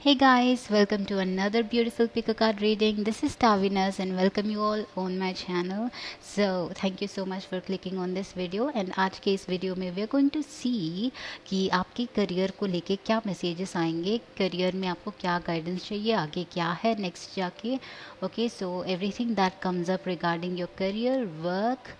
Hey guys, welcome to another beautiful pick a card reading. This is Tavinas and welcome you all on my channel. So thank you so much for clicking on this video and आज के इस video में we are going to see कि आपके career को लेके क्या messages आएंगे, करियर में आपको क्या गाइडेंस चाहिए, आगे क्या है नेक्स्ट जाके. Okay, so everything that comes up regarding your career, work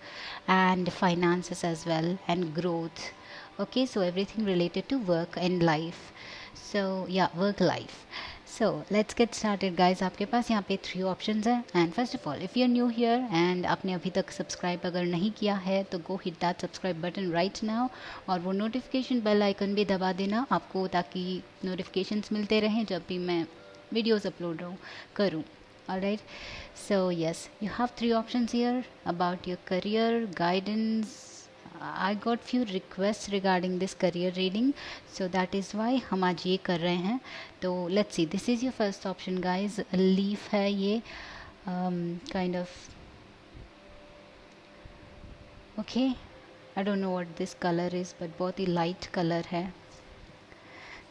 and finances as well and growth. Okay, so everything related to work and life. So yeah, work life. So let's get started guys. आपके पास यहाँ पे 3 options हैं and first of all if you are new here and आपने अभी तक subscribe अगर नहीं किया है तो go hit that subscribe button right now और वो नोटिफिकेशन बेल आइकन भी दबा देना आपको ताकि नोटिफिकेशंस मिलते रहें जब भी मैं वीडियोस अपलोड करूँ. Alright, so yes, you have 3 options here about your career guidance. I got few requests regarding this career reading, so that is why हम आज ये कर रहे हैं. तो let's see, this is your first option guys. Leaf है ये, kind of okay, I don't know what this color is but बहुत ही light color है.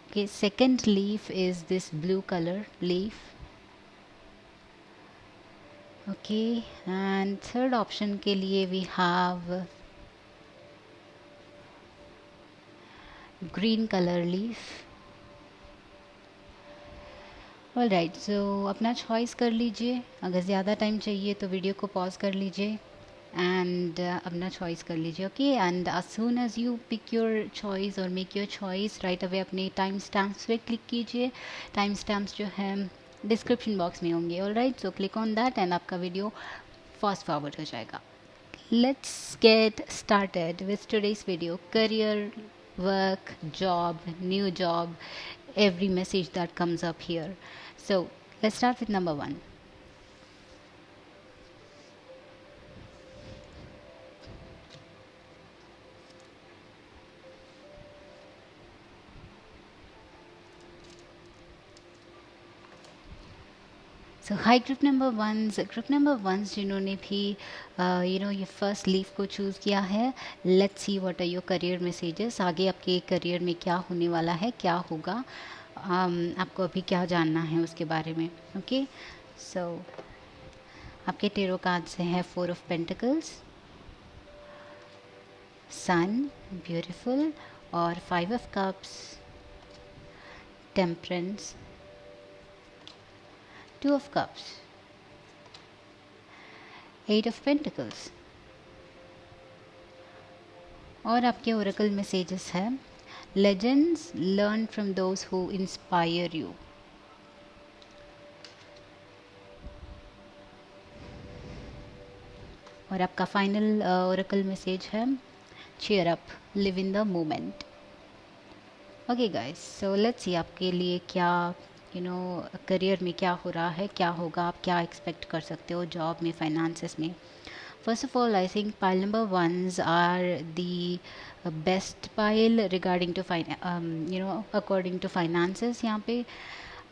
Okay, second leaf is this blue color leaf. Okay, and third option के लिए we have green color leaf. All right, so अपना choice कर लीजिए. अगर ज़्यादा time चाहिए तो वीडियो को पॉज कर लीजिए एंड अपना चॉइस कर लीजिए. Okay, and as soon as you pick your choice और make your choice right away अपने टाइम स्टैम्प्स पे क्लिक कीजिए. टाइम स्टैम्प्स जो है डिस्क्रिप्शन बॉक्स में होंगे. All right, so click on that and आपका वीडियो फास्ट फॉरवर्ड हो जाएगा. Let's get started with today's video. Career, work, job, new job, every message that comes up here. So let's start with number 1. So hi group number ones जिन्होंने भी ये first leaf को choose किया है. Let's see what are your career messages. आगे आपके career में क्या होने वाला है, क्या होगा, आपको अभी क्या जानना है उसके बारे में. ओके, सो आपके टेरो कार्ड से है 4 ऑफ पेंटिकल्स, सन, ब्यूटीफुल, और 5 of cups, temperance, 2 of cups, 8 of pentacles. और आपके ओरेकल मैसेजेस है legends learn from those who inspire you. और आपका फाइनल ओरेकल मैसेज है cheer up, live in the moment. Okay guys, so let's see आपके लिए क्या करियर में क्या हो रहा है, क्या होगा, आप क्या एक्सपेक्ट कर सकते हो जॉब में, फाइनेंसेस में. First of all I think pile number ones are the best pile regarding to according to finances. यहाँ पे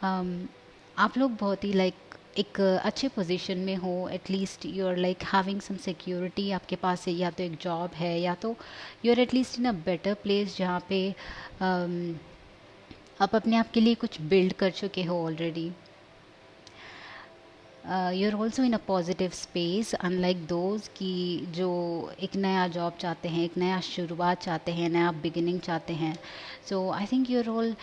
आप लोग बहुत ही एक अच्छे पोजीशन में हो. At least you are having some security. आपके पास या तो एक जॉब है या तो you are at least in a better place जहाँ पे आप अपने आप के लिए कुछ बिल्ड कर चुके हो already. You are also in a positive space unlike those कि जो एक नया जॉब चाहते हैं, एक नया शुरुआत चाहते हैं, नया बिगिनिंग चाहते हैं. So I think you are all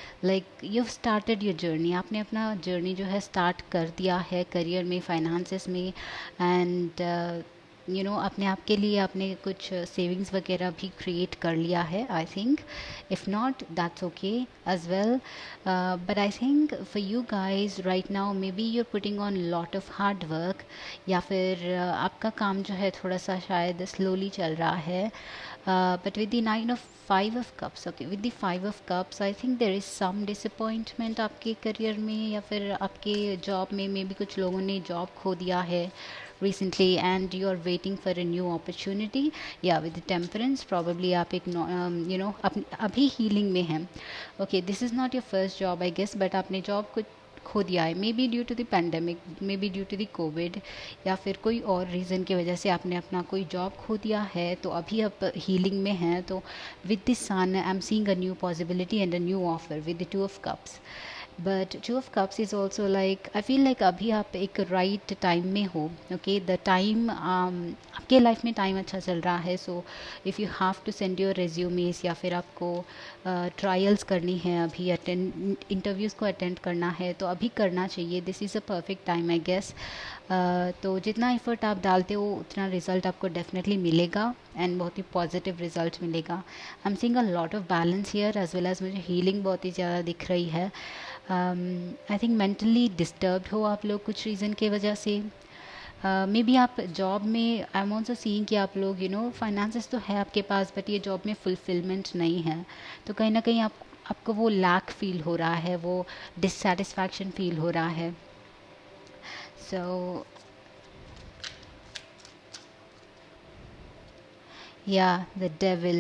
you started your journey. आपने अपना जर्नी जो है स्टार्ट कर दिया है करियर में, फाइनेंसेस में, एंड अपने आप के लिए आपने कुछ सेविंग्स वगैरह भी क्रिएट कर लिया है. I think if not that's okay as well, but I think for you guys right now maybe you are putting on lot of hard work, या फिर आपका काम जो है थोड़ा सा शायद स्लोली चल रहा है. But with the 9 of 5 of cups, okay, with the 5 of cups I think there is some disappointment आपके करियर में या फिर आपके जॉब में. मे बी कुछ लोगों ने जॉब खो दिया है recently and you are waiting for a new opportunity. Yeah, with the temperance probably आप एक अभी हीलिंग में हैं. Okay, this is not your first job I guess, but आपने जॉब को खो दिया है. Maybe due to the pandemic, maybe due to the COVID, या फिर कोई और रीज़न की वजह से आपने अपना कोई जॉब खो दिया है. तो अभी आप हीलिंग में हैं. तो with this sun I am seeing a new possibility and a new offer with the 2 of cups. But two of cups is also like I feel like अभी आप एक राइट टाइम में हो. ओके, द टाइम आपके life में time अच्छा चल रहा है. So if you have to send your resumes या फिर आपको ट्रायल्स करनी है, अभी अटेंड इंटरव्यूज़ को अटेंड करना है, तो अभी करना चाहिए. This is a perfect time I guess. तो जितना एफर्ट आप डालते हो उतना रिज़ल्ट आपको डेफिनेटली मिलेगा एंड बहुत ही पॉजिटिव रिजल्ट मिलेगा. I am seeing a lot of balance here as well as मुझे हीलिंग बहुत ही ज़्यादा दिख रही है. आई थिंक मेंटली डिस्टर्ब हो आप लोग कुछ रीज़न की वजह से. मे बी आप जॉब में, आई एम ऑल्सो सीइंग कि आप लोग फाइनेंसेस तो है आपके पास बट ये जॉब में फुलफिलमेंट नहीं है. तो कहीं ना कहीं आपको वो लैक फील हो रहा है, वो डिससेटिस्फैक्शन फील हो रहा है. So, yeah, the devil.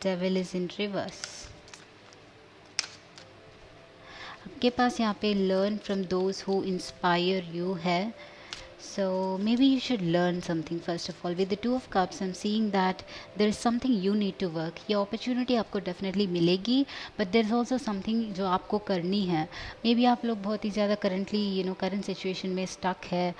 Devil is in reverse. आपके पास यहाँ पे learn from those who inspire you है. So maybe you should learn something first of all. With the two of cups, I'm seeing that there is something you need to work. ये opportunity आपको definitely मिलेगी, but there's also something जो आपको करनी है. Maybe आप लोग बहुत ही ज़्यादा currently current situation में stuck है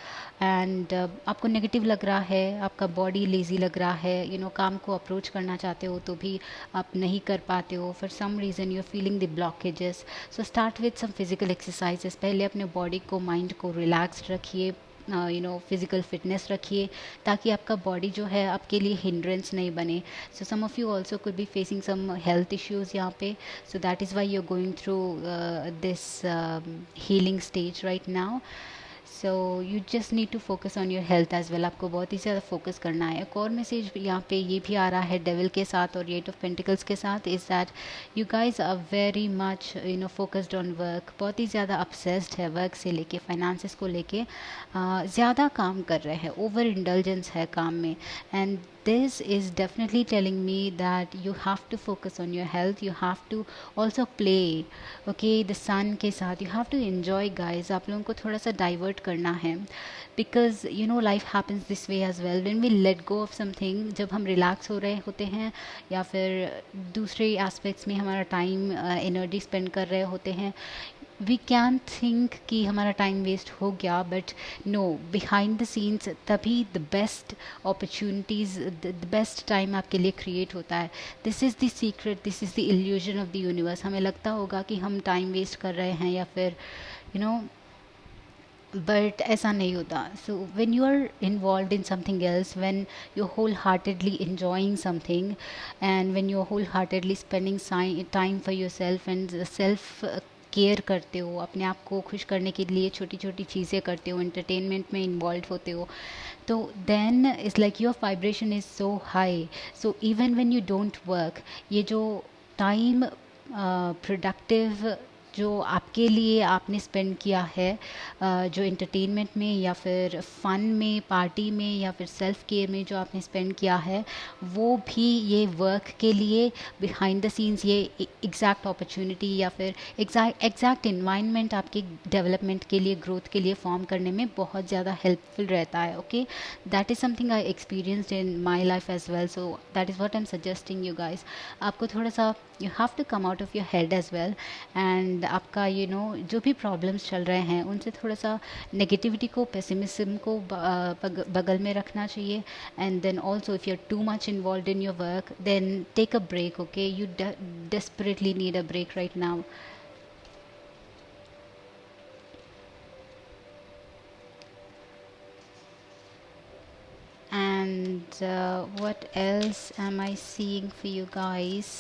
and आपको negative लग रहा है, आपका body lazy लग रहा है, काम को approach करना चाहते हो तो भी आप नहीं कर पाते हो. For some reason you're feeling the blockages. So start with some physical exercises. पहले अपने body को, mind को relaxed रखिए, फिज़िकल फिटनेस रखिए ताकि आपका बॉडी जो है आपके लिए हिंड्रेंस नहीं बने. So some of you also could be facing some health issues यहाँ पे. So that is why you are going through this healing stage right now. So you just need to focus on your health as well. आपको बहुत ही ज़्यादा focus करना है. एक और मैसेज यहाँ पे ये भी आ रहा है डेविल के साथ और एट ऑफ पेंटिकल्स के साथ, is that you guys are very much focused on work. बहुत ही ज़्यादा अपसेस्ड है वर्क से लेके फाइनेंसेस को लेके. ज़्यादा काम कर रहे हैं, ओवर इंडल्जेंस है काम में. And this is definitely telling me that you have to focus on your health. You have to also play, okay, the sun के साथ. You have to enjoy guys. आप लोगों को थोड़ा सा divert करना है because life happens this way as well. When we let go of something, जब हम relax हो रहे होते हैं या फिर दूसरे aspects में हमारा time energy spend कर रहे होते हैं, वी कैन थिंक कि हमारा टाइम वेस्ट हो गया, but no, behind the scenes तभी the best opportunities, the best time आपके लिए क्रिएट होता है. This is the secret, this is the illusion of the universe. हमें लगता होगा कि हम टाइम वेस्ट कर रहे हैं या फिर बट ऐसा नहीं होता. So when you are involve in something else, when you whole heartedly enjoying something and when you're wholeheartedly spending time for yourself and self care करते हो, अपने आप को खुश करने के लिए छोटी छोटी चीज़ें करते हो, एंटरटेनमेंट में इन्वॉल्व होते हो, तो then is like your vibration is so high. So even when you don't work, ये जो टाइम प्रोडक्टिव जो आपके लिए आपने स्पेंड किया है, जो एंटरटेनमेंट में या फिर फ़न में, पार्टी में या फिर सेल्फ केयर में जो आपने स्पेंड किया है, वो भी ये वर्क के लिए बिहाइंड द सीन्स ये एग्जैक्ट अपॉर्चुनिटी या फिर एग्जैक्ट इन्वायरमेंट आपके डेवलपमेंट के लिए, ग्रोथ के लिए फॉर्म करने में बहुत ज़्यादा हेल्पफुल रहता है. Okay, that is something I experienced in my life as well. So that is what I am suggesting you guys. आपको थोड़ा सा you have to come out of your head as well and आपका जो भी problems चल रहे हैं उनसे थोड़ा सा नेगेटिविटी को, पेसिमिज्म को बगल में रखना चाहिए. And then also if you are too much involve in your work, then take a break. Okay, you desperately need a break right now. And what else am I seeing for you guys?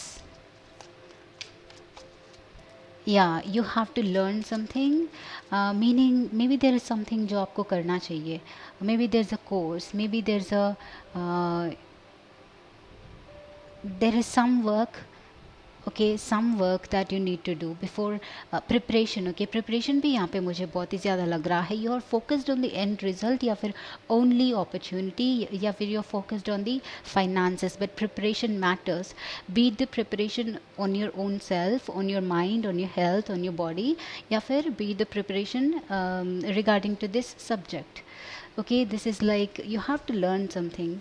Yeah, you have to learn something, meaning maybe there is something जो आपको करना चाहिए. Maybe there's a course, maybe there is some work, okay, some work that you need to do before preparation. Okay, preparation भी यहाँ पे मुझे बहुत ही ज़्यादा लग रहा है. You are focused on the end result या फिर only opportunity या फिर you are focused on the finances, but preparation matters. Be it the preparation on your own self, on your mind, on your health, on your body, या फिर be the preparation regarding to this subject. Okay, this is like you have to learn something.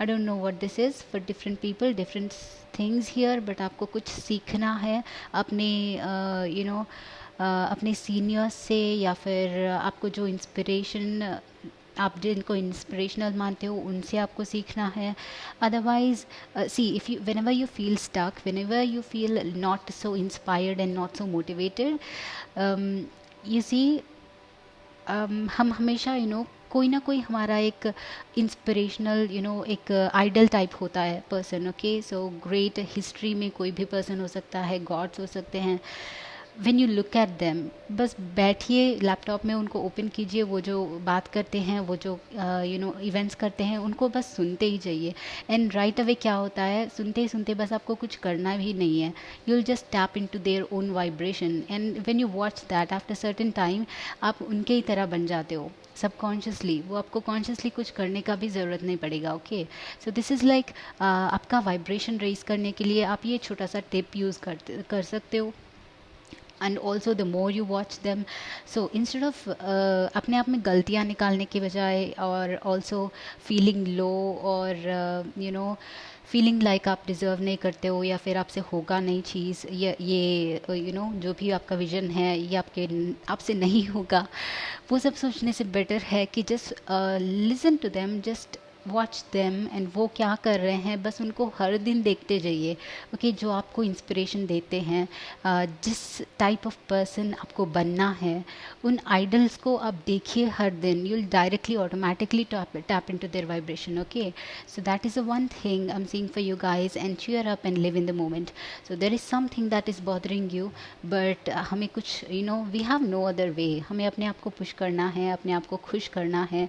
I don't know what this is for different people, different things here, but आपको कुछ सीखना है अपने अपने seniors से, या फिर आपको जो इंस्पिरेशन, आप जिनको इंस्पिरेशनल मानते हो उनसे आपको सीखना है. Otherwise see, if you whenever you feel stuck, whenever you feel not so inspired and not so motivated, you see, हम हमेशा कोई ना कोई हमारा एक इंस्पिरेशनल एक आइडल टाइप होता है person. Okay, so great history में कोई भी पर्सन हो सकता है, गॉड्स हो सकते हैं. When you look at them, बस बैठिए लैपटॉप में, उनको ओपन कीजिए, वो जो बात करते हैं, वो जो इवेंट्स करते हैं, उनको बस सुनते ही जाइए. एंड राइट अवे क्या होता है, सुनते ही सुनते बस आपको कुछ करना भी नहीं है, you will just tap into their own vibration. And when you watch that after certain time, आप उनके ही तरह बन जाते हो सबकॉन्शियसली. वो आपको कॉन्शियसली कुछ करने का भी ज़रूरत नहीं पड़ेगा. Okay, so this is like आपका वाइब्रेशन रेज करने के लिए आप ये छोटा सा टिप यूज़ कर सकते हो. And also the more you watch them, so instead of अपने आप में गलतियाँ निकालने के बजाय, और ऑल्सो फीलिंग लो, और फीलिंग लाइक आप डिज़र्व नहीं करते हो, या फिर आपसे होगा नहीं चीज़, ये जो भी आपका विजन है ये आपसे नहीं होगा, वो सब सोचने से बेटर है कि just listen to them, just watch them, and वो क्या कर रहे हैं बस उनको हर दिन देखते जाइए. ओके, जो आपको इंस्पिरेशन देते हैं, जिस टाइप ऑफ पर्सन आपको बनना है, उन आइडल्स को आप देखिए हर दिन. You will directly automatically tap into their vibration. Okay, so that is a one thing I am seeing for you guys. And cheer up and live in the moment. So there is something that is bothering you, but हमें कुछ we have no other way. हमें अपने आप को push करना है, अपने आप को खुश करना है,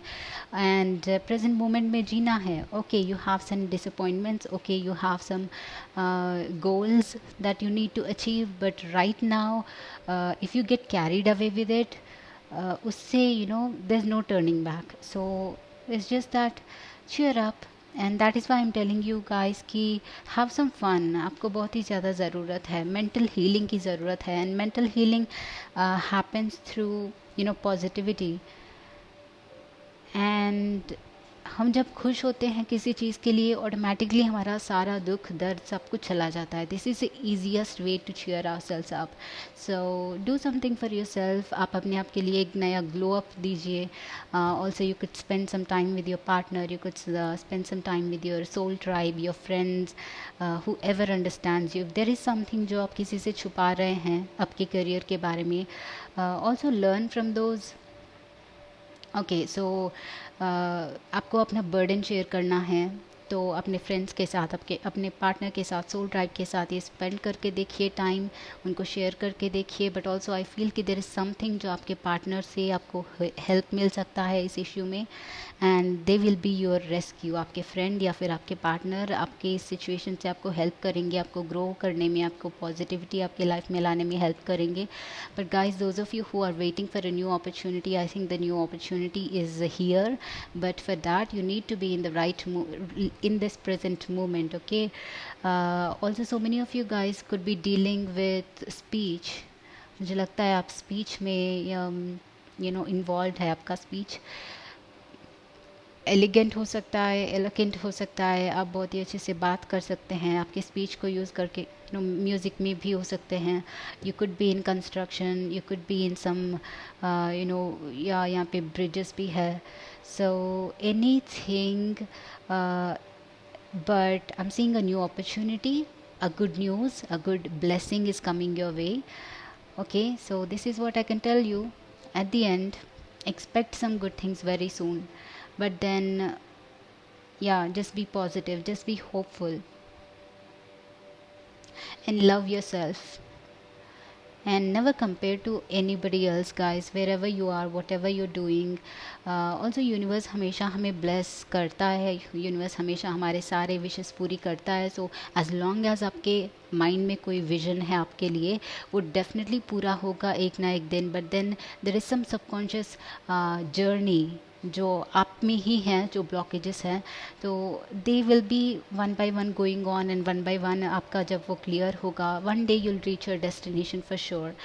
एंड प्रेजेंट मोमेंट में जीना है. Okay, you have some disappointments, okay, you have some goals that you need to achieve, but right now if you get carried away with it, उससे there's no turning back. So it's just that cheer up, and that is why I'm telling you guys कि have some fun. आपको बहुत ही ज़्यादा ज़रूरत है, mental healing की ज़रूरत है, and mental healing happens through positivity. And हम जब खुश होते हैं किसी चीज़ के लिए, ऑटोमेटिकली हमारा सारा दुख दर्द सब कुछ चला जाता है. This is the easiest way to cheer ourselves up. So do something for yourself. आप अपने आप के लिए एक नया ग्लो अप दीजिए. Also you could spend some time with your partner, you could spend some time with your soul tribe, your friends, whoever understands you. There is something जो आप किसी से छुपा रहे हैं आपके करियर के बारे में, also learn from those. Okay, so आपको अपना बर्डन शेयर करना है, तो अपने फ्रेंड्स के साथ, अपने पार्टनर के साथ, सोल ट्राइब के साथ ये स्पेंड करके देखिए टाइम, उनको शेयर करके देखिए. बट ऑल्सो आई फील कि देर इज़ समथिंग जो आपके पार्टनर से आपको हेल्प मिल सकता है इस इश्यू में, and they will be your rescue. आपके फ्रेंड या फिर आपके पार्टनर आपके इस सिचुएशन से आपको हेल्प करेंगे, आपको ग्रो करने में, आपको पॉजिटिविटी आपके लाइफ में लाने में हेल्प करेंगे. But guys, those of you who are waiting for a new opportunity, I think the new opportunity is here, but for that you need to be in the right in this present moment. Okay, also so many of you guys could be dealing with speech. मुझे लगता है आप speech में involve है. आपका speech elegant हो सकता है, एलोकेंट हो सकता है, आप बहुत ही अच्छे से बात कर सकते हैं आपके स्पीच को यूज़ करके. म्यूज़िक में भी हो सकते हैं. You could be in construction, you could be in some या यहाँ पे ब्रिजेस भी है. So anything, but I'm seeing a new opportunity, a good news, a good blessing is coming your way. Okay, so this is what I can tell you. At the end, expect some good things very soon, but then yeah, just be positive, just be hopeful, and love yourself, and never compare to anybody else, guys. Wherever you are, whatever you're doing, also universe हमेशा हमें bless करता है, universe हमेशा हमारे सारे wishes पूरी करता है. so as long as आपके माइंड में कोई विजन है आपके लिए, वो डेफिनेटली पूरा होगा एक ना एक दिन. But then there is some subconscious journey जो आप में ही हैं, जो ब्लॉकेजेस हैं, तो they will be one by one going on, and one by one आपका जब वो क्लियर होगा, one day you'll reach your destination for sure.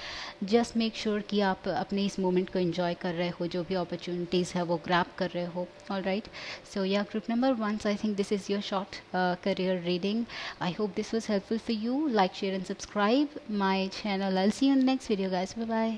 Just make sure कि आप अपने इस मोमेंट को एंजॉय कर रहे हो, जो भी अपॉर्चुनिटीज़ है वो ग्रैब कर रहे हो। ऑल राइट, सो या group number 1, I think this is your short career reading. I hope this was helpful for you. Like, share and subscribe my channel. I'll see you in the next video, guys. Bye bye.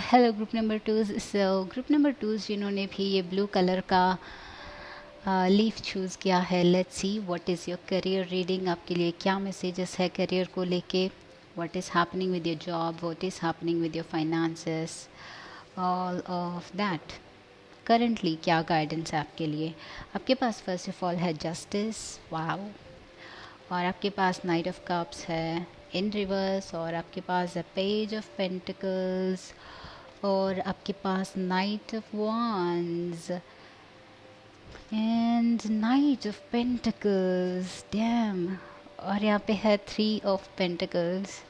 Hello group number twos. So group number twos जिन्होंने भी ये blue colour का leaf choose किया है, let's see what is your career reading. आपके लिए क्या messages है करियर को लेके, what is happening with your job, what is happening with your finances, all of that. Currently क्या गाइडेंस है आपके लिए। आपके पास फर्स्ट ऑफ ऑल है जस्टिस, वाओ, और आपके पास नाइट ऑफ कप्स है इन रिवर्स, और आपके पास है पेज ऑफ पेंटिकल्स, और आपके पास knight of wands and knight of pentacles, damn, और यहाँ पे है 3 ऑफ पेंटिकल्स।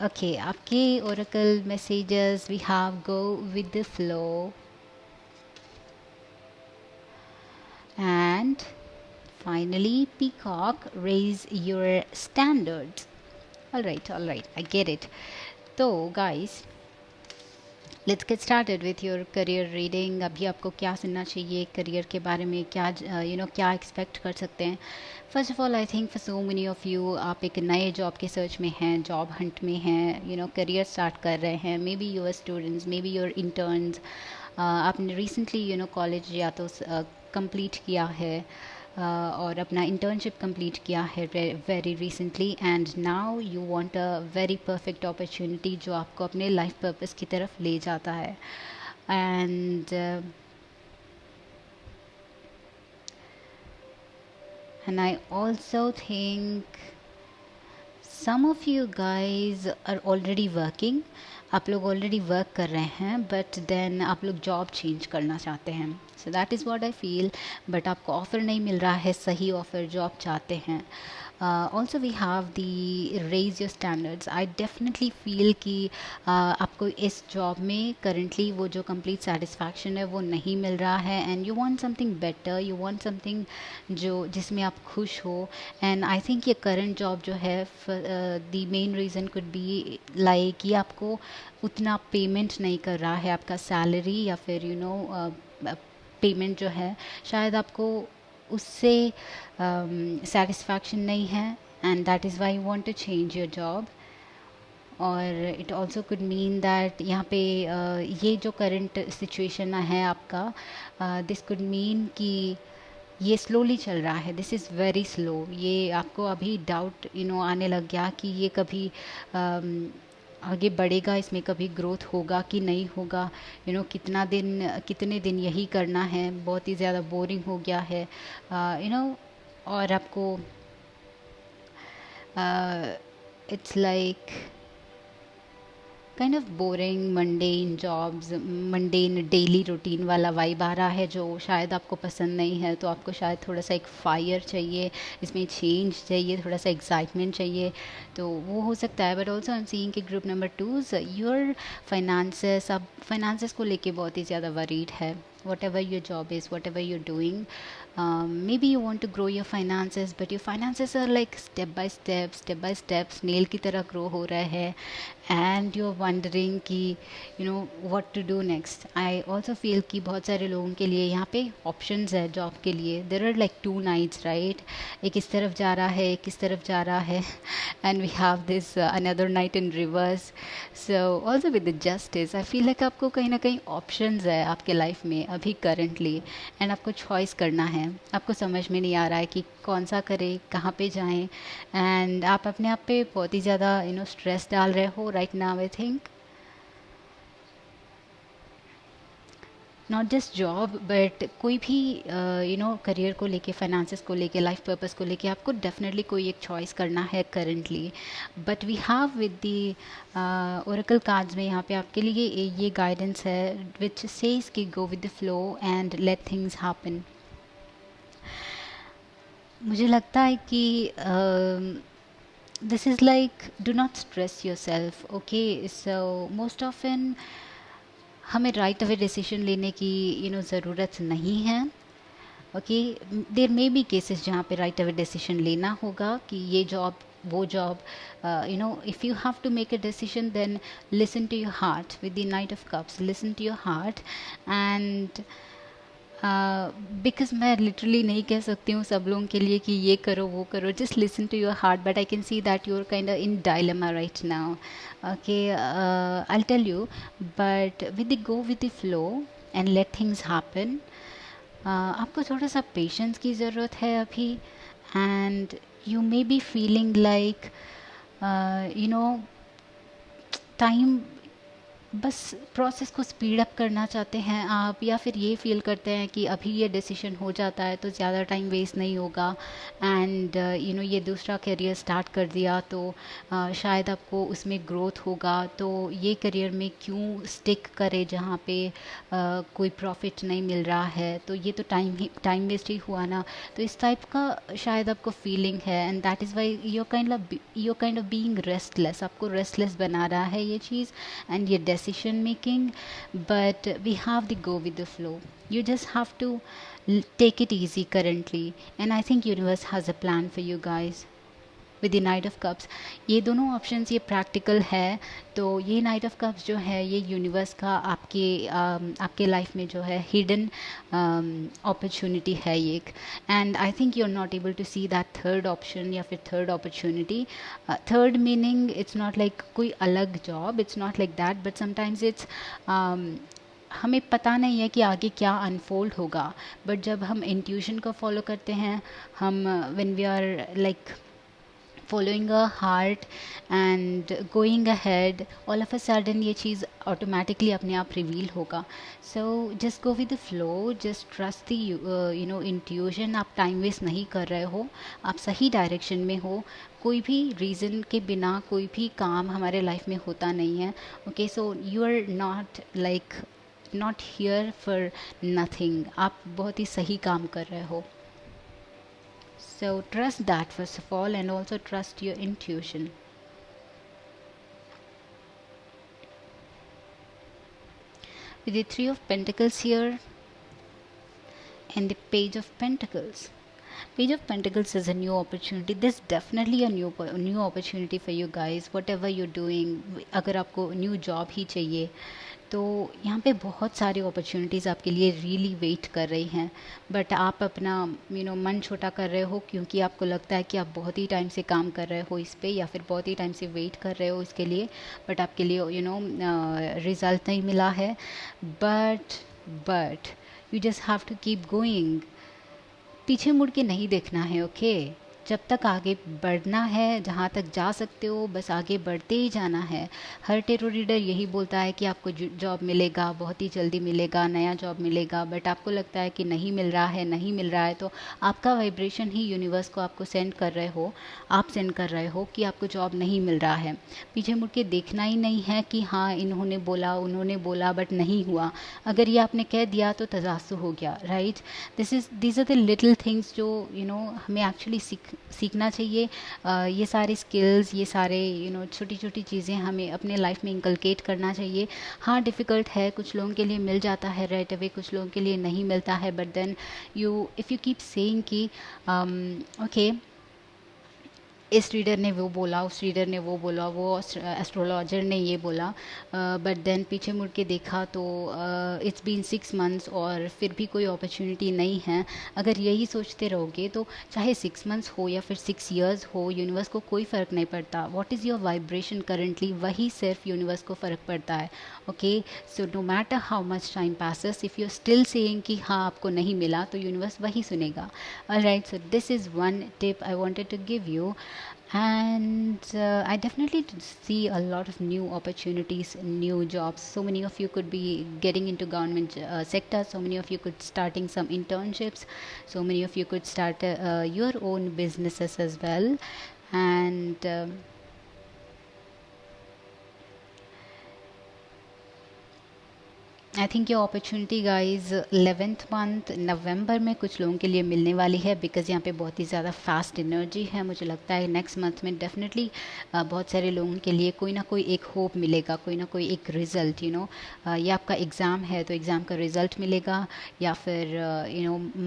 ओके, आपके oracle messages we have go with the flow and finally peacock, raise your standards. All right, I get it. So guys, let's get started with your career reading. अभी आपको क्या सुनना चाहिए career के बारे में, क्या क्या एक्सपेक्ट कर सकते हैं। First of all I think for so many of you, आप एक नए जॉब के सर्च में हैं, जॉब हंट में हैं, करियर स्टार्ट कर रहे हैं, maybe your students, maybe your interns, आपने रिसेंटली कॉलेज या तो कंप्लीट किया है और अपना इंटर्नशिप कंप्लीट किया है very recently, and now you want a very perfect opportunity जो आपको अपने लाइफ पर्पस की तरफ ले जाता है। and I also think some of you guys are already working. आप लोग ऑलरेडी वर्क कर रहे हैं, बट देन आप लोग जॉब चेंज करना चाहते हैं। सो that is what I feel, but आपको ऑफ़र नहीं मिल रहा है, सही ऑफ़र जो आप चाहते हैं। Also we have the raise your standards. I definitely feel कि आपको इस जॉब में करंटली वो जो कंप्लीट सेटिस्फैक्शन है वो नहीं मिल रहा है, and you want something better, you want something जो जिसमें आप खुश हो। एंड आई थिंक ये करंट जॉब जो है, the main reason could be like ये आपको उतना पेमेंट नहीं कर रहा है, आपका सैलरी या फिर पेमेंट जो है शायद आपको उससे सेटिस्फैक्शन नहीं है, and that is why you want to change your job. और it also could mean that यहाँ पे ये जो करंट सिचुएशन है आपका, दिस कुड मीन कि ये स्लोली चल रहा है, दिस इज़ वेरी स्लो। ये आपको अभी डाउट आने लग गया कि ये कभी आगे बढ़ेगा, इसमें कभी ग्रोथ होगा कि नहीं होगा, कितने दिन यही करना है, बहुत ही ज़्यादा बोरिंग हो गया है, और आपको it's like kind of boring mundane jobs, mundane daily routine वाला वाइब आ रहा है, जो शायद आपको पसंद नहीं है। तो आपको शायद थोड़ा सा एक फायर चाहिए, इसमें चेंज चाहिए, थोड़ा सा एक्साइटमेंट चाहिए, तो वो हो सकता है। But also I am seeing कि ग्रुप नंबर 2 योर फाइनेंसेस, आप फाइनेंसेस को लेके बहुत ही ज़्यादा वरीड है। whatever your job is, whatever you're doing, maybe you want to grow your finances, but your finances are like step by step snail की तरह grow हो रहा है, and you're wondering कि what to do next. I also feel कि बहुत सारे लोगों के लिए यहाँ पे options है जॉब के लिए, there are like 2 nights, right? एक इस तरफ जा रहा है, एक इस तरफ जा रहा है, and we have this another night in reverse. So also with the justice, I feel like आपको कहीं ना कहीं options है आपके लाइफ में अभी करंटली, एंड आपको चॉइस करना है। आपको समझ में नहीं आ रहा है कि कौन सा करें, कहाँ पे जाएं, एंड आप अपने आप पे बहुत ही ज़्यादा स्ट्रेस डाल रहे हो right now I think. Not just job but कोई भी करियर को लेके, फाइनेंसेस को लेके, लाइफ पर्पस को लेके आपको डेफिनेटली कोई एक चॉइस करना है currently. But we have with the oracle cards में यहाँ पे आपके लिए ये गाइडेंस है विच सेज कि गो with the flow and let things happen. मुझे लगता है कि this is like, do not stress yourself. Okay, so most often हमें राइट अवे डिसीजन लेने की ज़रूरत नहीं है. Okay, there may be cases जहाँ पे राइट अवे डिसीजन लेना होगा कि ये जॉब वो job. If you have to make a decision then listen to your heart. With the knight of cups, listen to your heart. And because मैं literally नहीं कह सकती हूँ सब लोगों के लिए कि ये करो वो करो. Just listen to your heart. But I can see that you are kind of in dilemma right now. Okay, I tell you, but with the go with the flow and let things happen. आपको थोड़ा सा patience की ज़रूरत है अभी. And you may be feeling like time, बस process को speed up करना चाहते हैं आप, या फिर ये फील करते हैं कि अभी ये डिसीजन हो जाता है तो ज़्यादा टाइम वेस्ट नहीं होगा. एंड ये दूसरा करियर स्टार्ट कर दिया तो शायद आपको उसमें ग्रोथ होगा. तो ये करियर में क्यों स्टिक करे जहाँ पे कोई प्रॉफिट नहीं मिल रहा है. तो ये तो टाइम वेस्ट ही हुआ ना. तो इस टाइप का शायद आपको फीलिंग है. And that is Y you're kind of being restless. आपको रेस्टलेस बना रहा है ये चीज़ and your decision making. But we have the go with the flow. You just have to take it easy currently. And I think universe has a plan for you guys. With the knight of cups, ये दोनों options ये practical है. तो ये night of cups जो है ये universe का आपके लाइफ में जो है हिडन अपॉर्चुनिटी है ये एक. And I think you are not able to see that third option या फिर third opportunity. Third meaning it's not like कोई अलग job, it's not like that. But sometimes it's हमें पता नहीं है कि आगे क्या अनफोल्ड होगा. बट जब हम इंट्यूशन को फॉलो करते हैं, हम when we are like following a heart and going ahead, all of a sudden ये चीज़ automatically अपने आप रिवील होगा. So just go with the flow, just trust the intuition. आप टाइम वेस्ट नहीं कर रहे हो, आप सही डायरेक्शन में हो. कोई भी रीज़न के बिना कोई भी काम हमारे लाइफ में होता नहीं है. Okay, so you are not here for nothing. आप बहुत ही सही काम कर रहे हो. So trust that first of all, and also trust your intuition. With the Three of Pentacles here and the Page of Pentacles. Page of Pentacles is a new opportunity. This is definitely a new opportunity for you guys. Whatever you're doing, अगर आपको new job ही चाहिए तो यहाँ पे बहुत सारी opportunities आपके लिए रियली वेट कर रही हैं. बट आप अपना मन छोटा कर रहे हो क्योंकि आपको लगता है कि आप बहुत ही टाइम से काम कर रहे हो इस पे, या फिर बहुत ही टाइम से वेट कर रहे हो इसके लिए, बट आपके लिए रिज़ल्ट नहीं मिला है. But you just have to keep going. पीछे मुड़ के नहीं देखना है. ओके, जब तक आगे बढ़ना है, जहाँ तक जा सकते हो बस आगे बढ़ते ही जाना है. हर टेरो रीडर यही बोलता है कि आपको जॉब मिलेगा, बहुत ही जल्दी मिलेगा, नया जॉब मिलेगा. बट आपको लगता है कि नहीं मिल रहा है, तो आपका वाइब्रेशन ही यूनिवर्स को आपको सेंड कर रहे हो, आप सेंड कर रहे हो कि आपको जॉब नहीं मिल रहा है. पीछे मुड़ के देखना ही नहीं है कि हाँ उन्होंने बोला बट नहीं हुआ. अगर ये आपने कह दिया तो तजासु हो गया. Right, these are the little things जो हमें एक्चुअली सीखना चाहिए. ये सारे स्किल्स, ये सारे छोटी छोटी चीज़ें हमें अपने लाइफ में इंकलकेट करना चाहिए. हाँ, डिफ़िकल्ट है, कुछ लोगों के लिए मिल जाता है राइट अवे, कुछ लोगों के लिए नहीं मिलता है. But then if you keep saying कि ओके इस रीडर ने वो बोला, उस रीडर ने वो बोला, वो एस्ट्रोलॉजर ने ये बोला, बट देन पीछे मुड़ के देखा तो इट्स बीन 6 मंथ्स और फिर भी कोई अपॉर्चुनिटी नहीं है. अगर यही सोचते रहोगे तो चाहे 6 मंथ्स हो या फिर 6 ईयर्स हो, यूनिवर्स को कोई फ़र्क नहीं पड़ता. What is your vibration currently, वही सिर्फ यूनिवर्स को फ़र्क पड़ता है. Okay, so no matter how much time passes, if you still saying कि हाँ आपको नहीं मिला, तो यूनिवर्स वही सुनेगा. Alright, so this is one tip I wanted to give you. And I definitely see a lot of new opportunities, new jobs. So many of you could be getting into government sector. So many of you could starting some internships. So many of you could start your own businesses as well. And I think ये opportunity guys 11th month नवंबर में कुछ लोगों के लिए मिलने वाली है, because यहाँ पे बहुत ही ज़्यादा फास्ट एनर्जी है. मुझे लगता है नेक्स्ट मंथ में डेफिनेटली बहुत सारे लोगों के लिए कोई ना कोई एक होप मिलेगा, कोई ना कोई एक रिज़ल्ट. ये आपका एग्ज़ाम है तो एग्ज़ाम का रिज़ल्ट मिलेगा, या फिर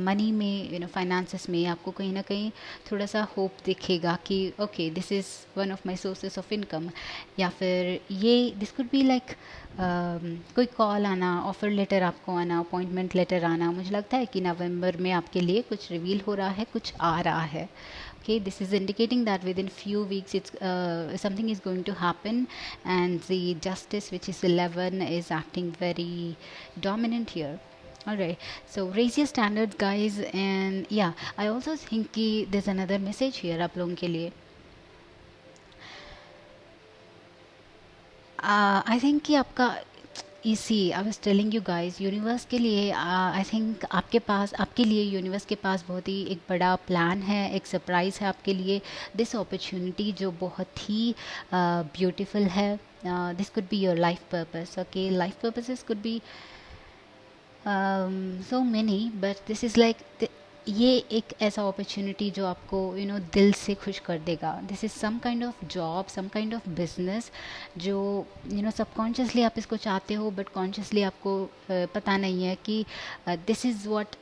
मनी में, फाइनेंसेस में आपको कहीं ना कहीं थोड़ा सा होप दिखेगा कि okay this is one of my sources of income. या फिर ये दिस कुड बी लाइक कोई कॉल आना, ऑफ़र लेटर आपको आना, अपॉइंटमेंट लेटर आना. मुझे लगता है कि नवंबर में आपके लिए कुछ रिवील हो रहा है, कुछ आ रहा है. Okay, this is indicating that within few weeks something is going to happen, and the justice, which is 11, is acting very dominant here. All right, so raise your standards guys. And yeah, I also think कि there's another message here आप लोगों के लिए. आई think कि आपका इसी I was telling you guys, universe के लिए आई थिंक आपके पास, आपके लिए यूनिवर्स के पास बहुत ही एक बड़ा प्लान है, एक सरप्राइज़ है आपके लिए. दिस अपॉर्चुनिटी जो बहुत ही ब्यूटीफुल है. This could be your life purpose. Okay, life purposes could be so many, but this is like ये एक ऐसा अपॉर्चुनिटी जो आपको दिल से खुश कर देगा. This is some kind of job, some kind of business जो सबकॉन्शियसली आप इसको चाहते हो, बट कॉन्शियसली आपको पता नहीं है कि this is what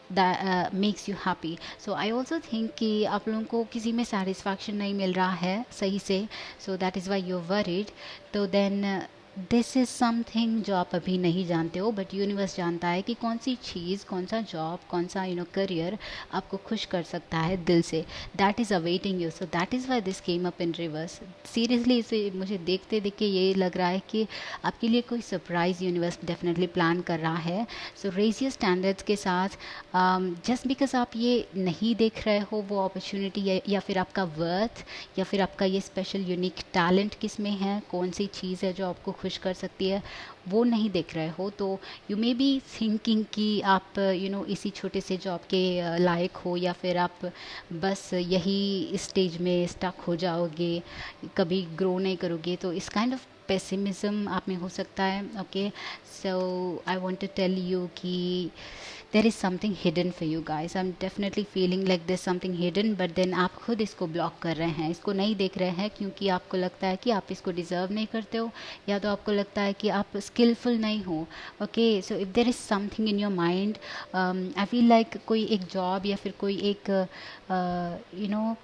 makes you happy. So I also think कि आप लोगों को किसी में सेटिस्फैक्शन नहीं मिल रहा है सही से, so that is why you are worried. तो देन दिस इज़ समथिंग जो आप अभी नहीं जानते हो, बट यूनिवर्स जानता है कि कौन सी चीज़, कौन सा जॉब, कौन सा करियर आपको खुश कर सकता है दिल से. That is awaiting you. So that is why this came up in reverse. Seriously इसे मुझे देखते देख के ये लग रहा है कि आपके लिए कोई सरप्राइज़ यूनिवर्स डेफिनेटली प्लान कर रहा है. सो रेज योर स्टैंडर्ड्स के साथ. जस्ट बिकॉज आप ये नहीं देख रहे हो वो अपॉर्चुनिटी, या फिर आपका वर्थ, या फिर आपका ये स्पेशल यूनिक टैलेंट किस में है, कौन सी चीज़ है जो आपको खुश कर सकती है, वो नहीं देख रहे हो, तो यू मे बी थिंकिंग कि आप इसी छोटे से जॉब के लायक हो, या फिर आप बस यही स्टेज में स्टक हो जाओगे, कभी ग्रो नहीं करोगे. तो इस काइंड ऑफ पेसिमिज्म आप में हो सकता है. Okay, so I want to tell you कि there is something hidden for you guys. I'm definitely feeling like there's something hidden, but then आप खुद इसको ब्लॉक कर रहे हैं, इसको नहीं देख रहे हैं, क्योंकि आपको लगता है कि आप इसको डिज़र्व नहीं करते हो, या तो आपको लगता है कि आप स्किलफुल नहीं हो. Okay, so if there is something in your mind, I feel like कोई एक जॉब या फिर कोई एक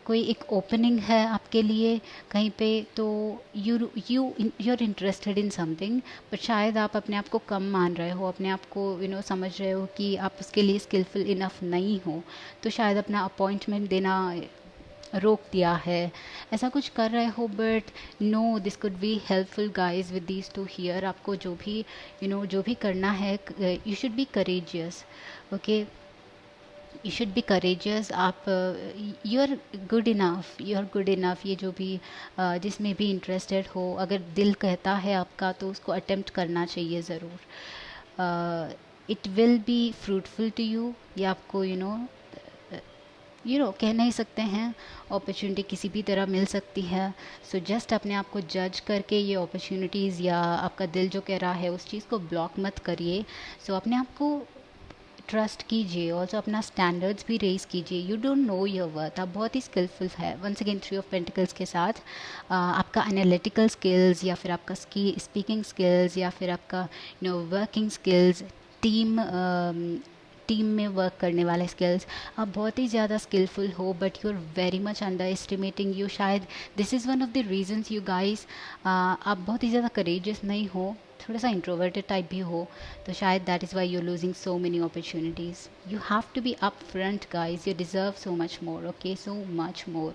कोई एक ओपनिंग है आपके लिए कहीं पे, तो you're interested in something, but शायद आप अपने आप को कम मान रहे हो, अपने आप को समझ रहे हो कि आप उसके लिए स्किलफुल इनफ नहीं हो, तो शायद अपना अपॉइंटमेंट देना रोक दिया है, ऐसा कुछ कर रहे हो. But no, this could be helpful guys with these two here. आपको जो भी जो भी करना है, you should be courageous. Okay, you should be courageous. आप you are good enough, you are good enough. ये जो भी जिसमें भी इंटरेस्टेड हो, अगर दिल कहता है आपका, तो उसको अटेम्प्ट करना चाहिए ज़रूर. It will be fruitful to you. ये आपको कह नहीं सकते हैं, अपॉर्चुनिटी किसी भी तरह मिल सकती है. सो जस्ट अपने आप को जज करके ये अपॉर्चुनिटीज़, या आपका दिल जो कह रहा है उस चीज़ को ब्लॉक मत करिए. सो अपने आप को ट्रस्ट कीजिए, ऑल्सो अपना स्टैंडर्ड्स भी रेज कीजिए. You don't know your worth. आप बहुत ही स्किलफुल है. वंस अगेन, 3 ऑफ पेंटिकल्स के साथ आपका एनालिटिकल स्किल्स, या फिर आपका स्पीकिंग स्किल्स, या फिर आपका वर्किंग स्किल्स, टीम में वर्क करने वाले स्किल्स, आप बहुत ही ज़्यादा स्किलफुल हो, but you are very much underestimating you. शायद this is one of the reasons you guys, आप बहुत ही ज़्यादा करेजियस नहीं हो, थोड़ा सा इंट्रोवर्टेड टाइप भी हो, तो शायद that is why you losing so many opportunities. You have to be up front guys. You deserve so much more. Okay, so much more.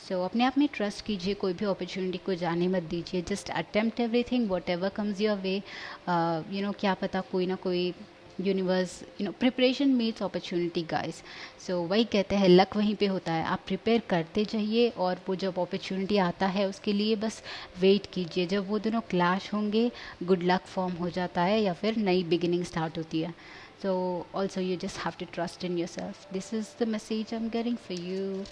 So अपने आप में ट्रस्ट कीजिए, कोई भी अपॉर्चुनिटी को जाने मत दीजिए. Just attempt everything, whatever comes your way. क्या पता कोई ना कोई universe, preparation meets opportunity guys. So वही कहते हैं, लक वहीं पे होता है. आप प्रिपेयर करते जाइए और वो जब अपॉर्चुनिटी आता है उसके लिए बस वेट कीजिए. जब वो दोनों क्लैश होंगे, गुड लक फॉर्म हो जाता है या फिर नई बिगिनिंग स्टार्ट होती है. So also you just have to trust in yourself. This is the message I'm getting for you.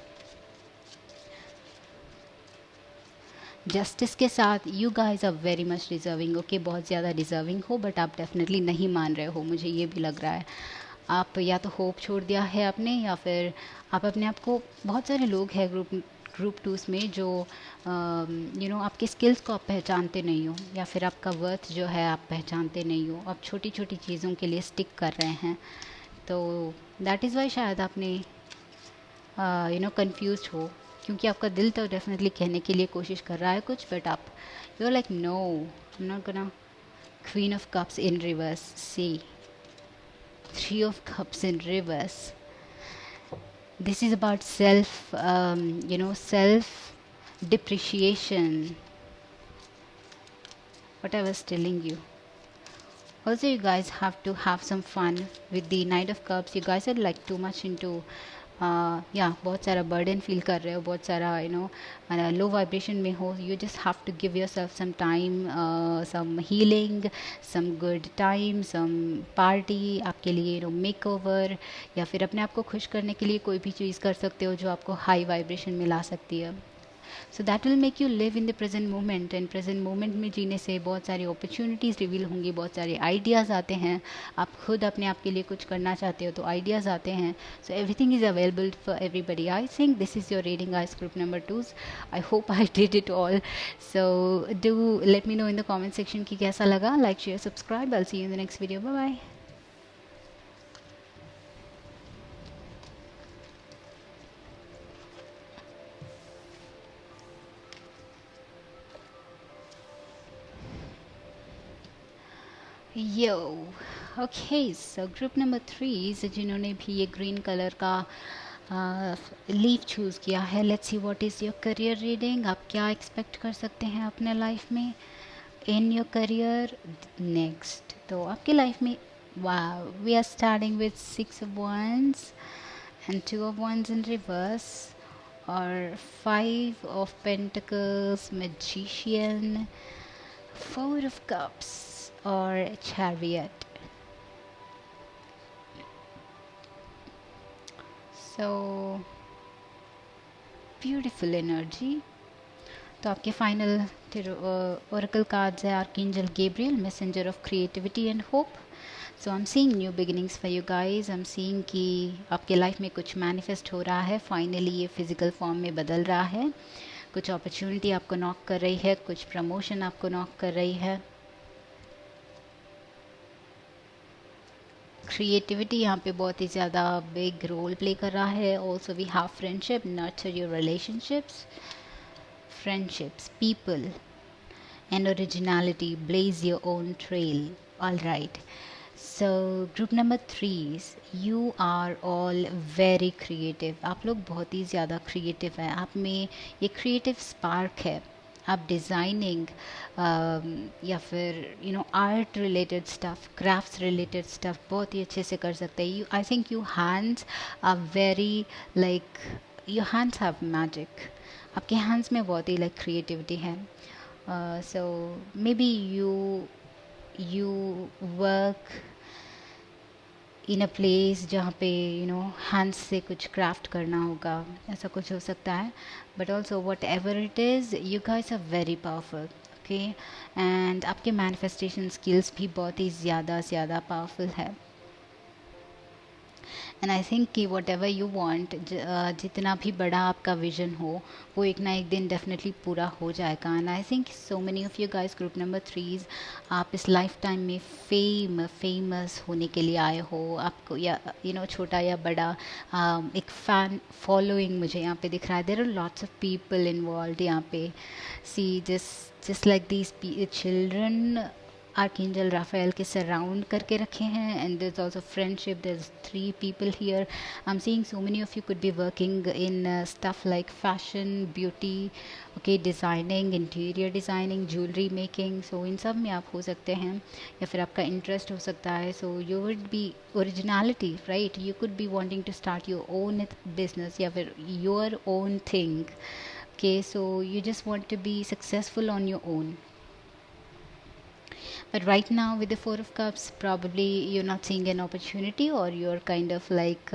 Justice के साथ you guys are very much deserving. Okay, बहुत ज़्यादा डिज़र्विंग हो, बट आप डेफिनेटली नहीं मान रहे हो, मुझे ये भी लग रहा है. आप या तो होप छोड़ दिया है आपने, या फिर आप अपने आप को, बहुत सारे लोग हैं ग्रुप टूस में जो आपके स्किल्स को आप पहचानते नहीं हो, या फिर आपका वर्थ जो है आप पहचानते नहीं हो. आप छोटी छोटी चीज़ों के लिए स्टिक कर रहे हैं. तो दैट इज़ वाई शायद आपने कंफ्यूज हो, क्योंकि आपका दिल तो डेफिनेटली कहने के लिए कोशिश कर रहा है कुछ, बट आप you are like no, I am not gonna. Queen of cups in reverse, see three of cups in reverse. This is about self depreciation, what I was telling you. Also, you guys have to have some fun with the Knight of Cups. You guys are like too much into बहुत सारा burden feel कर रहे हो, बहुत सारा लो vibration में हो. You just have to give yourself some time, some healing, some good time, some party आपके लिए, मेक ओवर, या फिर अपने आप को खुश करने के लिए कोई भी चीज़ कर सकते हो जो आपको हाई वाइब्रेशन में ला सकती है. So that will make you live in the present moment. And present moment में जीने से बहुत सारी अपॉर्चुनिटीज़ रिवील होंगी, बहुत सारे आइडियाज़ आते हैं. आप खुद अपने आप के लिए कुछ करना चाहते हो तो आइडियाज़ आते हैं. So everything is available for everybody. I think this is your reading ice group number 2. I hope I did it all. So do let me know in the comment section कि कैसा लगा. Like, share, subscribe. I see you in the next video. Bye bye. Yo okay, so group number 3 जिन्होंने भी ये green colour का leaf choose किया है, let's see what is your career reading. आप क्या एक्सपेक्ट कर सकते हैं अपने लाइफ में, इन योर करियर नेक्स्ट. तो आपके लाइफ में we are starting with 6 of wands and 2 of wands in reverse, और 5 of pentacles, magician, 4 of cups और chariot. So beautiful energy. तो आपके फाइनल ओरेकल कार्ड्स है archangel Gabriel, messenger of creativity and hope. So I am seeing new beginnings for you guys. I am seeing कि आपके life में कुछ manifest हो रहा है, फाइनली ये फिजिकल फॉर्म में बदल रहा है. कुछ अपॉर्चुनिटी आपको नॉक कर रही है, कुछ प्रमोशन आपको नॉक कर रही है. क्रिएटिविटी यहाँ पे बहुत ही ज़्यादा बिग रोल प्ले कर रहा है. Also we have friendship, nurture your relationships, friendships, people, and originality. Blaze your own trail. All right. So group number 3, you are all very creative. आप लोग बहुत ही ज़्यादा creative हैं. आप में ये creative spark है. आप डिज़ाइनिंग या फिर art related stuff, crafts related stuff बहुत ही अच्छे से कर सकते हैं. You, I think you hands are very like, your hands have magic. आपके हैंड्स में बहुत ही लाइक क्रिएटिविटी है. So maybe you work in a place जहाँ पे हैंड्स से कुछ क्राफ्ट करना होगा, ऐसा कुछ हो सकता है. But also whatever it is, you guys are very powerful. Okay, and आपके मैनिफेस्टेशन स्किल्स भी बहुत ही ज़्यादा पावरफुल है. एंड आई थिंक कि वट एवर यू वॉन्ट, जितना भी बड़ा आपका विजन हो वो एक ना एक दिन डेफिनेटली पूरा हो जाएगा. And I think so many of you guys group number 3, आप इस लाइफ टाइम में फेमस होने के लिए आए हो. आपको या छोटा या बड़ा एक फ़ैन फॉलोइंग मुझे यहाँ पे दिख रहा है. There are lots of people involve यहाँ पे. See just like these children archangel Raphael के सराउंड करके रखे हैं, and there is also friendship, there is 3 people here. I'm seeing so many of you could be working in stuff like fashion, beauty, okay, designing, interior designing, jewelry making. So इन सब में आप हो सकते हैं, या फिर आपका इंटरेस्ट हो सकता है. So you would be originality, right? You could be wanting to start your own business या फिर your own thing. Okay, so you just want to be successful on your own. But right now, with the Four of Cups, probably you're not seeing an opportunity, or you're kind of like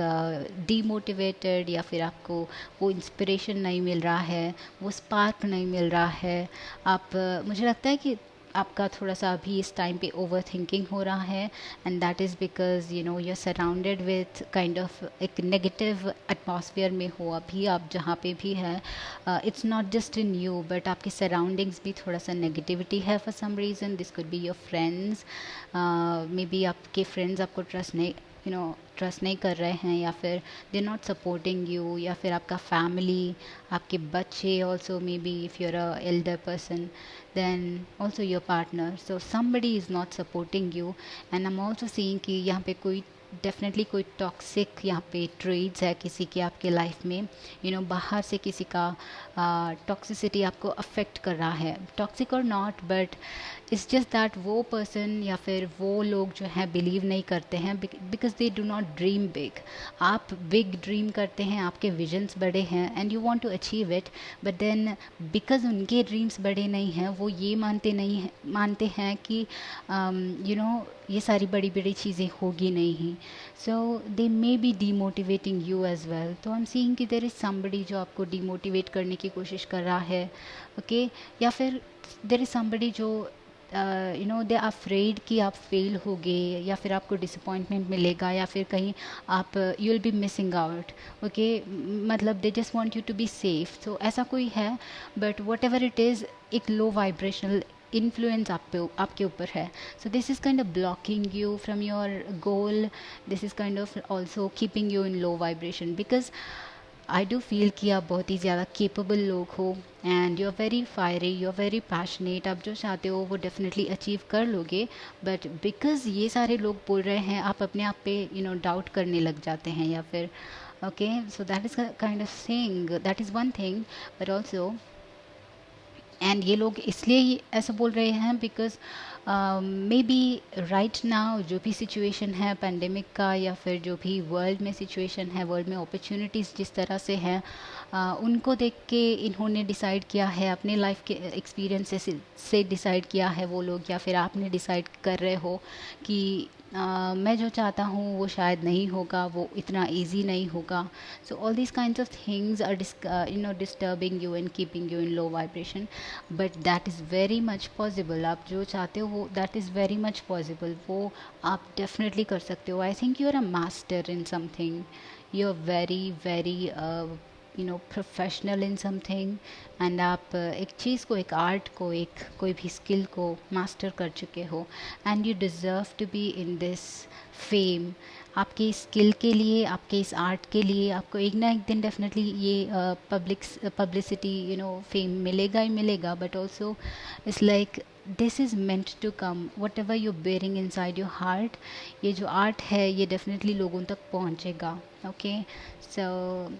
demotivated, या फिर आपको वो inspiration नहीं मिल रहा है, वो spark नहीं मिल रहा है. आप मुझे लगता है कि आपका थोड़ा सा अभी इस टाइम पे ओवर थिंकिंग हो रहा है, and that is because you know you are surrounded with kind of एक नेगेटिव एटमॉस्फेयर में हो अभी आप जहाँ पे भी है. It's not just in you, but आपके सराउंडिंग्स भी थोड़ा सा नेगेटिविटी है for some reason. This could be your friends, maybe आपके फ्रेंड्स आपको ट्रस्ट नहीं कर रहे हैं, या फिर दे नॉट सपोर्टिंग यू, या फिर आपका फैमिली, आपके बच्चे also, may be if you're a elder person, then also your partner. So somebody is not supporting you, and I'm also seeing कि यहाँ पे कोई डेफिनेटली कोई टॉक्सिक यहाँ पे ट्रेड्स है किसी के आपके लाइफ में. बाहर से किसी का टॉक्सिसिटी आपको अफेक्ट कर रहा है, टॉक्सिक और not, but it's just that वो पर्सन या फिर वो लोग जो हैं बिलीव नहीं करते हैं, because they do not dream big. आप बिग ड्रीम करते हैं, आपके विजन्स बड़े हैं, and you want to achieve it, but then because उनके ड्रीम्स बड़े नहीं हैं, वो ये मानते हैं कि ये सारी बड़ी बड़ी चीज़ें होगी नहीं. So they may be demotivating you as well. तो आई एम सीइंग कि देयर इज़ समबडी जो आपको डीमोटिवेट करने की कोशिश कर रहा है, ओके, या फिर देयर इज़ समबडी जो दे आर अफ्रेड कि आप फेल होगे, या फिर आपको डिसअपॉइंटमेंट मिलेगा, या फिर कहीं आप you will be missing out. Okay, मतलब they just want you to be safe. So ऐसा कोई है, but whatever it is, एक लो वाइब्रेशनल इन्फ्लुएंस आपके ऊपर है. So this is kind of blocking you from your goal. This is kind of also keeping you in low vibration, because I do feel कि आप बहुत ही ज़्यादा capable लोग हो, and you are very fiery, you are very passionate. आप जो चाहते हो वो डेफिनेटली अचीव कर लोगे, बट बिकॉज ये सारे लोग बोल रहे हैं, आप अपने आप पे डाउट करने लग जाते हैं, या फिर okay. So that is kind of thing, that is one thing. But also, and ये लोग इसलिए ही ऐसा बोल रहे हैं because may be right now जो भी सिचुएशन है पेंडेमिक का, या फिर जो भी वर्ल्ड में सिचुएशन है, वर्ल्ड में अपॉर्चुनिटीज़ जिस तरह से हैं, उनको देख के इन्होंने डिसाइड किया है, अपने लाइफ के एक्सपीरियंस से डिसाइड किया है वो लोग, या फिर आपने डिसाइड कर रहे हो कि मैं जो चाहता हूँ वो शायद नहीं होगा, वो इतना इजी नहीं होगा. So all these kinds of things are disturbing you and keeping you in low vibration, but that is very much possible. आप जो चाहते हो वो that is very much possible, वो आप डेफिनेटली कर सकते हो. I think you are a master in something, you are very very professional in something, and आप एक चीज़ को, एक आर्ट को, एक कोई भी स्किल को मास्टर कर चुके हो, and you deserve to be in this fame. आपके स्किल के लिए, आपके इस आर्ट के लिए आपको एक ना एक दिन डेफिनेटली ये पब्लिसिटी, फेम मिलेगा ही मिलेगा, but also it's like this is meant to come. Whatever you bearing inside your heart, ये जो आर्ट है ये डेफिनेटली लोगों तक पहुँचेगा. Okay, so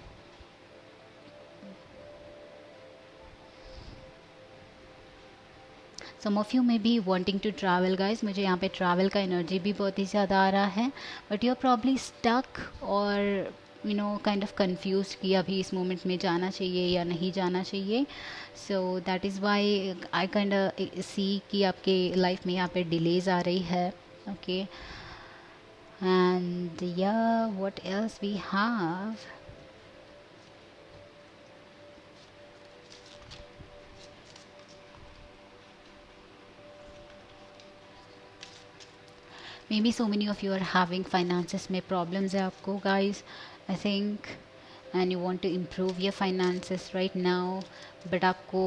some of you may be wanting to travel guys. मुझे यहाँ पे ट्रैवल का एनर्जी भी बहुत ही ज़्यादा आ रहा है, but you are probably stuck और काइंड ऑफ कन्फ्यूज कि अभी इस मोमेंट में जाना चाहिए या नहीं जाना चाहिए. So that is why I kind see कि आपके लाइफ में यहाँ पे डिलेज आ रही है. ओके, एंड या what else we have. Maybe so many of you are having finances में problems है आपको guys, I think, and you want to improve your finances right now, but आपको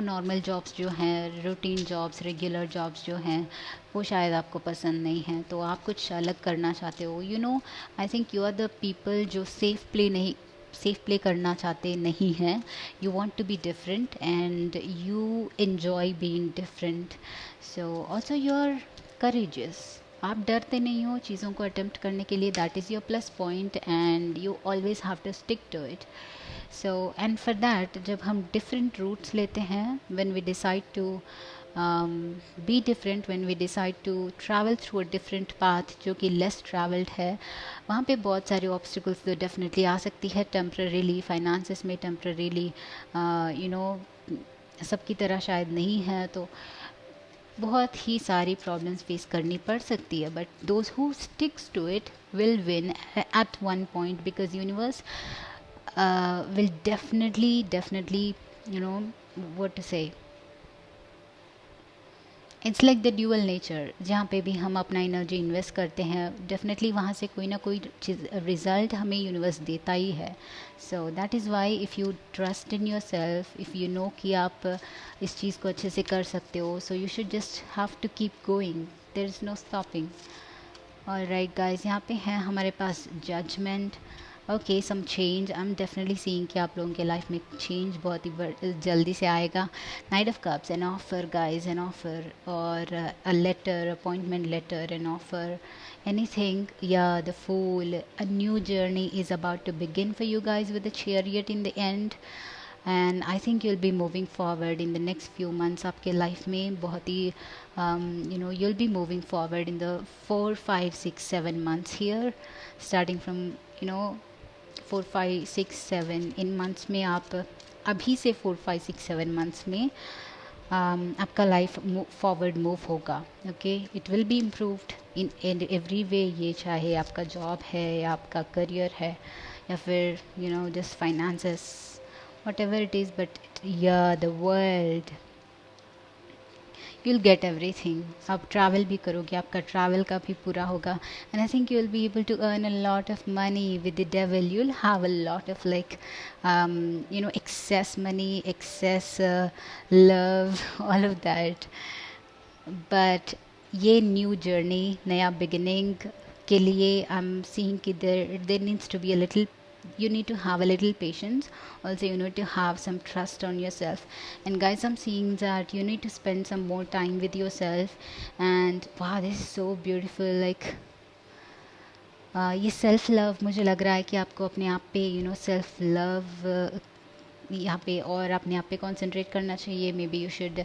normal jobs जो हैं, routine jobs, regular jobs जो हैं, वो शायद आपको पसंद नहीं हैं, तो आप कुछ अलग करना चाहते हो. I think you are the people जो safe play नहीं सेफ प्ले करना चाहते नहीं हैं. You want to be different and you enjoy being different. So also you are courageous. आप डरते नहीं हो चीज़ों को अटेम्प्ट करने के लिए. That is your plus point and you always have to stick to it. So and for that जब हम डिफरेंट रूट्स लेते हैं, when we decide to be different, when we decide to travel through a different path जो कि less traveled है, वहाँ पे बहुत सारे obstacles तो definitely आ सकती है temporarily. finances में temporarily you know सबकी तरह शायद नहीं है, तो बहुत ही सारी प्रॉब्लम्स फेस करनी पड़ सकती है. But those who sticks to it will win at one point, because universe will definitely you know what to say, it's like the dual nature. जहाँ पे भी हम अपना एनर्जी इन्वेस्ट करते हैं, डेफिनेटली वहाँ से कोई ना कोई चीज़ रिज़ल्ट हमें यूनिवर्स देता ही है. सो that is why if you trust in your self, if you know कि आप इस चीज़ को अच्छे से कर सकते हो, so you should just have to keep going. There is no stopping. Alright guys, यहाँ पे है हमारे पास judgment. Okay, some change. I am definitely seeing कि आप लोगों के लाइफ में चेंज बहुत ही जल्दी से आएगा. Knight of cups, an offer guys, an offer, और a letter, appointment letter, an offer, anything. Yeah, the fool. A new journey is about to begin for you guys with the chariot in the end. And I think you'll be moving forward in the next few months. आपके life में बहुत ही you'll be moving forward in the 4, 5, 6, 7 months here, starting from 4, 5, 6, 7 in months में. आप अभी से 4, 5, 6, 7 months में आपका life forward move होगा. Okay, it will be improved in every way. ये चाहे आपका जॉब है या आपका करियर है या फिर just finances, whatever it is. But या the world, you'll get everything. आप ट्रैवल भी करोगे, आपका ट्रैवल का भी पूरा होगा. and I think you'll be able to earn a lot of money with the devil. You'll have a lot of excess money, excess love, all of that. but ये new journey, नया beginning के लिए आई am seeing कि there needs to be a little, you need to have a little patience. Also you need to have some trust on yourself. And guys, I'm seeing that you need to spend some more time with yourself. And wow, this is so beautiful. like ये self love, मुझे लग रहा है कि आपको अपने आप पे सेल्फ लव यहाँ पे और अपने आप पे कॉन्सेंट्रेट करना चाहिए. Maybe you should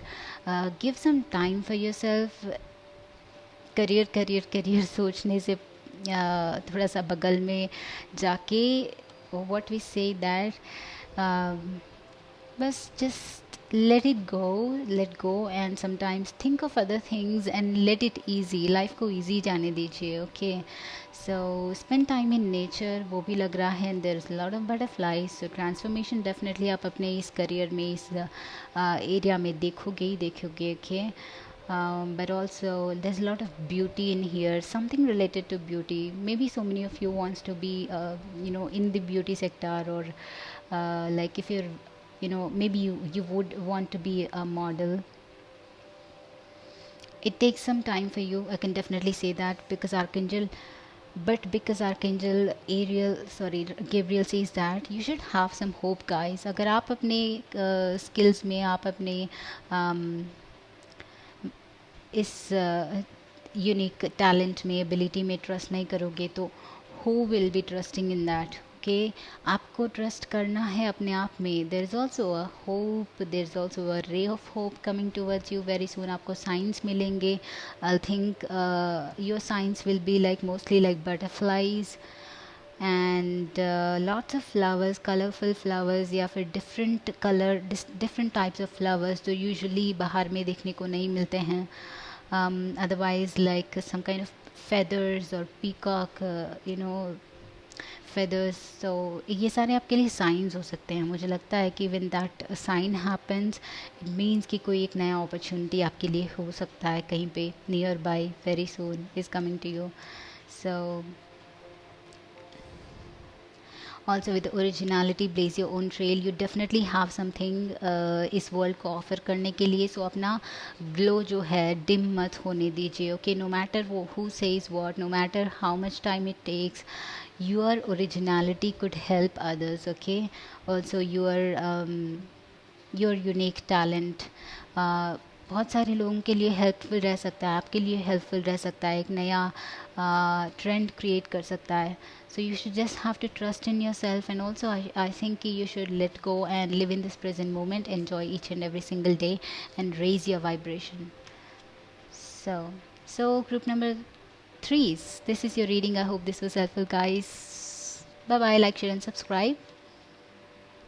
give some time for yourself. Career सोचने से थोड़ा सा बगल में जाके, what we say that बस just let go and sometimes think of other things and let it easy. life को easy जाने दीजिए. okay, so spend time in nature. वो भी लग रहा है. and there is a lot of butterflies. so transformation definitely आप अपने इस करियर में, इस एरिया में देखोगे. okay. but also there's a lot of beauty in here, something related to beauty. Maybe so many of you wants to be in the beauty sector, or like if you're maybe you would want to be a model. It takes some time for you, I can definitely say that, because Archangel Gabriel says that you should have some hope guys. अगर आप अपने skills में, आप अपने इस unique talent में, ability में trust नहीं करोगे, तो who will be trusting in that. Okay, आपको ट्रस्ट करना है अपने आप में. There is also a hope, there is also a ray of hope coming towards you very soon. आपको साइंस मिलेंगे. I think your signs will be like mostly like butterflies and lots of flowers, colorful flowers, या फिर different color, different types of flowers जो usually बाहर में देखने को नहीं मिलते हैं. Otherwise like some kind of feathers or peacock feathers. so ये सारे आपके लिए साइंस हो सकते हैं. मुझे लगता है कि when that sign happens, it means कि कोई एक नया opportunity आपके लिए हो सकता है कहीं पे near by, very soon is coming to you. so Also with originality, blaze your own trail. You definitely have something इस वर्ल्ड को ऑफर करने के लिए. सो अपना ग्लो जो है डिम मत होने दीजिए. ओके, नो मैटर वो who says what, no matter how much time it takes, your originality could help others. Okay, also your unique talent बहुत सारे लोगों के लिए हेल्पफुल रह सकता है, आपके लिए हेल्पफुल रह सकता है, एक नया ट्रेंड क्रिएट कर सकता है. So you should just have to trust in yourself, and also I think you should let go and live in this present moment, enjoy each and every single day, and raise your vibration. So group number 3, this is your reading. I hope this was helpful, guys. Bye bye. Like, share, and subscribe.